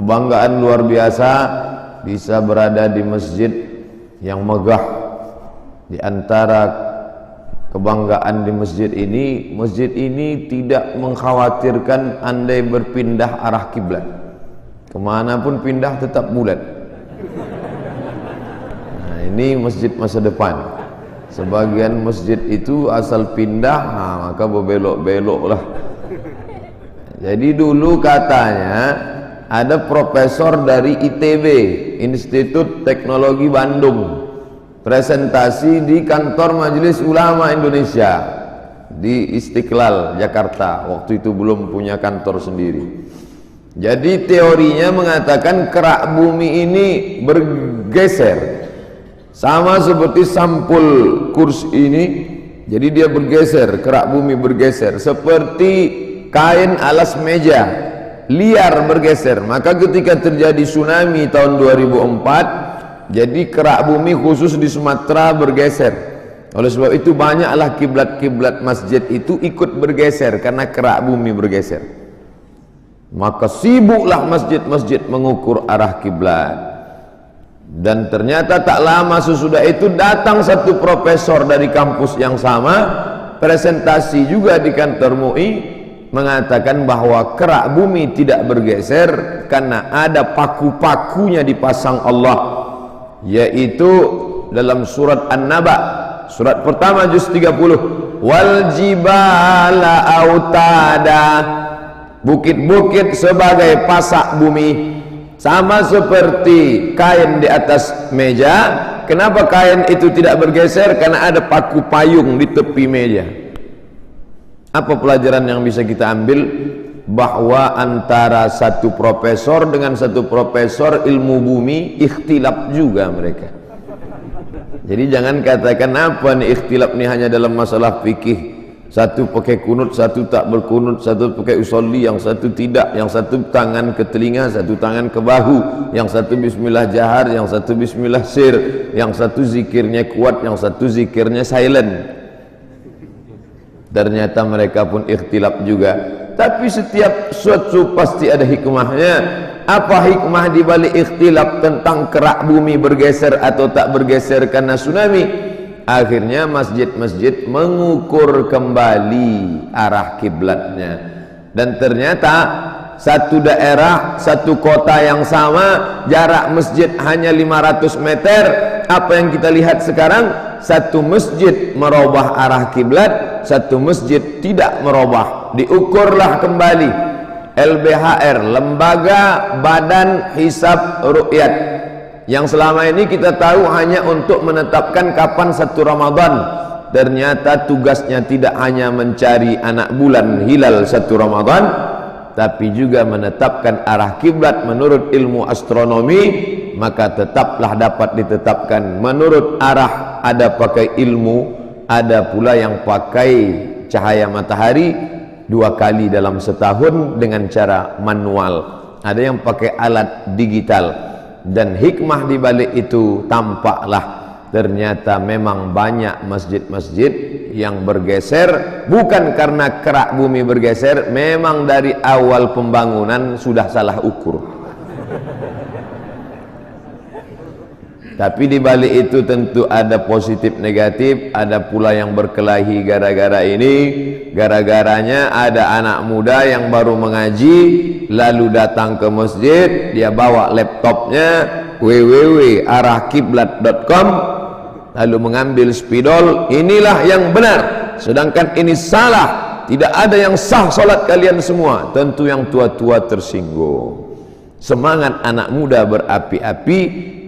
Kebanggaan luar biasa bisa berada di masjid yang megah. Di antara kebanggaan di masjid ini tidak mengkhawatirkan andai berpindah arah kiblat. Kemanapun pindah tetap bulat. Nah, ini masjid masa depan. Sebagian masjid itu asal pindah, maka berbelok-belok lah. Jadi dulu katanya ada profesor dari ITB, Institut Teknologi Bandung, presentasi di kantor Majelis Ulama Indonesia di Istiqlal, Jakarta. Waktu itu belum punya kantor sendiri. Jadi teorinya mengatakan kerak bumi ini bergeser, sama seperti sampul kurs ini. Jadi dia bergeser, kerak bumi bergeser seperti kain alas meja liar bergeser. Maka ketika terjadi tsunami tahun 2004, jadi kerak bumi khusus di Sumatera bergeser. Oleh sebab itu banyaklah kiblat-kiblat masjid itu ikut bergeser karena kerak bumi bergeser. Maka sibuklah masjid-masjid mengukur arah kiblat. Dan ternyata tak lama sesudah itu datang satu profesor dari kampus yang sama, presentasi juga di kantor MUI, mengatakan bahwa kerak bumi tidak bergeser karena ada paku-pakunya dipasang Allah, yaitu dalam surat An-Naba, surat pertama juz 30, wal jibala autada, bukit-bukit sebagai pasak bumi, sama seperti kain di atas meja. Kenapa kain itu tidak bergeser? Karena ada paku payung di tepi meja. Apa pelajaran yang bisa kita ambil? Bahwa antara satu profesor dengan satu profesor ilmu bumi ikhtilaf juga mereka. Jadi jangan katakan apa nih ikhtilaf nih hanya dalam masalah fikih. Satu pakai kunut, satu tak berkunut, satu pakai usolli, yang satu tidak, yang satu tangan ke telinga, satu tangan ke bahu, yang satu bismillah jahar, yang satu bismillah sir, yang satu zikirnya kuat, yang satu zikirnya silent. Ternyata mereka pun ikhtilaf juga. Tapi setiap suatu pasti ada hikmahnya. Apa hikmah di balik ikhtilaf tentang kerak bumi bergeser atau tak bergeser karena tsunami? Akhirnya masjid-masjid mengukur kembali arah kiblatnya. Dan ternyata satu daerah, satu kota yang sama, jarak masjid hanya 500 meter. Apa yang kita lihat sekarang? Satu masjid merubah arah kiblat, satu masjid tidak merubah. Diukurlah kembali. LBHR, Lembaga Badan Hisab Ru'yat, yang selama ini kita tahu hanya untuk menetapkan kapan satu Ramadan. Ternyata tugasnya tidak hanya mencari anak bulan hilal satu Ramadan, tapi juga menetapkan arah kiblat menurut ilmu astronomi. Maka tetaplah dapat ditetapkan menurut arah. Ada pakai ilmu, ada pula yang pakai cahaya matahari 2 kali dalam setahun dengan cara manual. Ada yang pakai alat digital. Dan hikmah di balik itu tampaklah ternyata memang banyak masjid-masjid yang bergeser bukan karena kerak bumi bergeser, memang dari awal pembangunan sudah salah ukur. Tapi di balik itu tentu ada positif negatif, ada pula yang berkelahi gara-gara ini. Gara-garanya ada anak muda yang baru mengaji lalu datang ke masjid, dia bawa laptopnya www.arahkiblat.com, lalu mengambil spidol, inilah yang benar, sedangkan ini salah, tidak ada yang sah salat kalian semua. Tentu yang tua-tua tersinggung. Semangat anak muda berapi-api,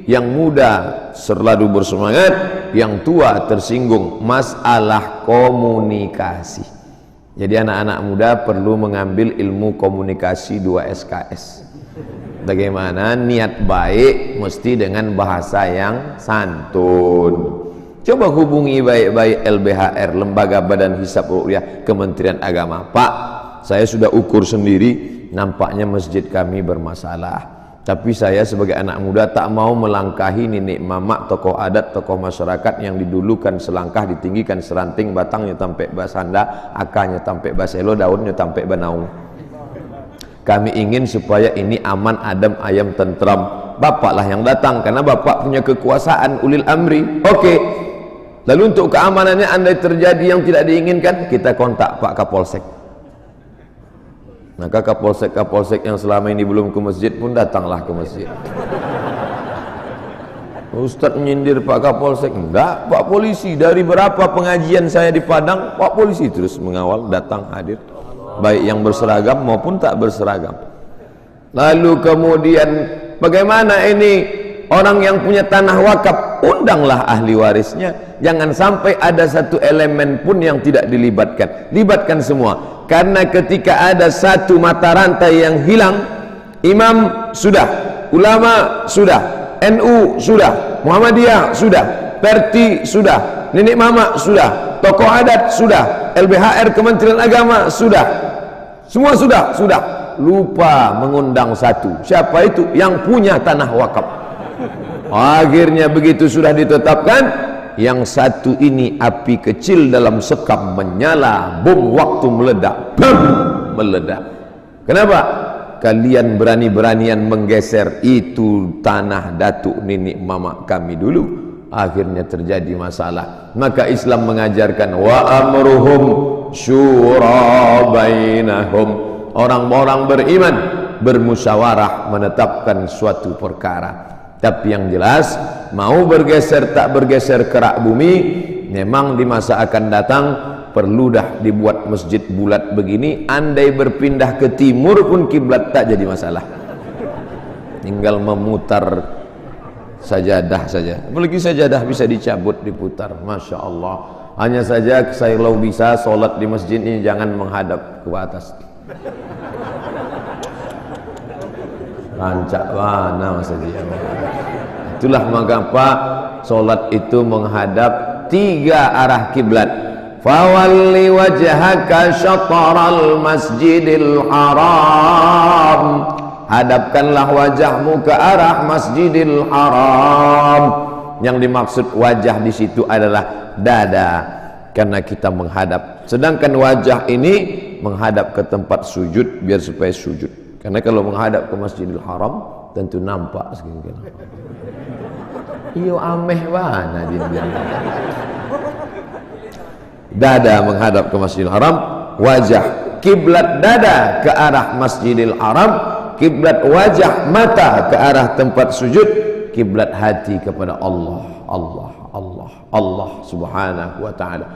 yang muda selalu bersemangat, yang tua tersinggung. Masalah komunikasi. Jadi anak-anak muda perlu mengambil ilmu komunikasi 2 SKS. Bagaimana niat baik mesti dengan bahasa yang santun. Coba hubungi baik-baik LBHR, Lembaga Badan Hisab Ru'yah, Kementerian Agama. Pak, saya sudah ukur sendiri, nampaknya masjid kami bermasalah. Tapi saya sebagai anak muda tak mau melangkahi nenek mamak, tokoh adat, tokoh masyarakat yang didulukan selangkah, ditinggikan seranting, batangnya sampai basanda, akarnya sampai baselo, daunnya sampai banaung. Kami ingin supaya ini aman, adem, ayam, tentram. Bapaklah yang datang karena bapak punya kekuasaan ulil amri. Oke. Lalu untuk keamanannya andai terjadi yang tidak diinginkan, kita kontak Pak Kapolsek. Maka Kapolsek yang selama ini belum ke masjid pun datanglah ke masjid. Ustadz menyindir Pak Kapolsek. Enggak, Pak Polisi. Dari berapa pengajian saya di Padang, Pak Polisi terus mengawal, datang, hadir, baik yang berseragam maupun tak berseragam. Lalu kemudian bagaimana ini orang yang punya tanah wakaf, undanglah ahli warisnya. Jangan sampai ada satu elemen pun yang tidak dilibatkan. Libatkan semua. Karena ketika ada satu mata rantai yang hilang, imam sudah, ulama sudah, NU sudah, Muhammadiyah sudah, Perti sudah, nenek mama sudah, tokoh adat sudah, LBHR Kementerian Agama sudah, semua sudah. Lupa mengundang satu. Siapa itu? Yang punya tanah wakaf. Akhirnya begitu sudah ditetapkan, yang satu ini api kecil dalam sekam menyala, bom waktu meledak, bam, meledak. Kenapa? Kalian berani-beranian menggeser itu tanah datuk nenek mama kami dulu. Akhirnya terjadi masalah. Maka Islam mengajarkan wa amruhum syura bainahum. Orang-orang beriman bermusyawarah menetapkan suatu perkara. Tapi yang jelas, mau bergeser tak bergeser kerak bumi, memang di masa akan datang perlu dah dibuat masjid bulat begini. Andai berpindah ke timur pun kiblat tak jadi masalah. Tinggal memutar sajadah saja. Apalagi sajadah bisa dicabut, diputar. Masya Allah. Hanya saja saya kalau bisa solat di masjid ini jangan menghadap ke atas. Rancak mana masa dia. Itulah mengapa solat itu menghadap 3 arah kiblat. Fawalli wajhaka syatral masjidil haram. Hadapkanlah wajahmu ke arah Masjidil Haram. Yang dimaksud wajah di situ adalah dada, karena kita menghadap. Sedangkan wajah ini menghadap ke tempat sujud biar supaya sujud. Karena kalau menghadap ke Masjidil Haram tentu nampak segini. Iyo ameh wana dia. Dada menghadap ke Masjidil Haram, wajah kiblat dada ke arah Masjidil Haram, kiblat wajah mata ke arah tempat sujud, kiblat hati kepada Allah subhanahu wa ta'ala.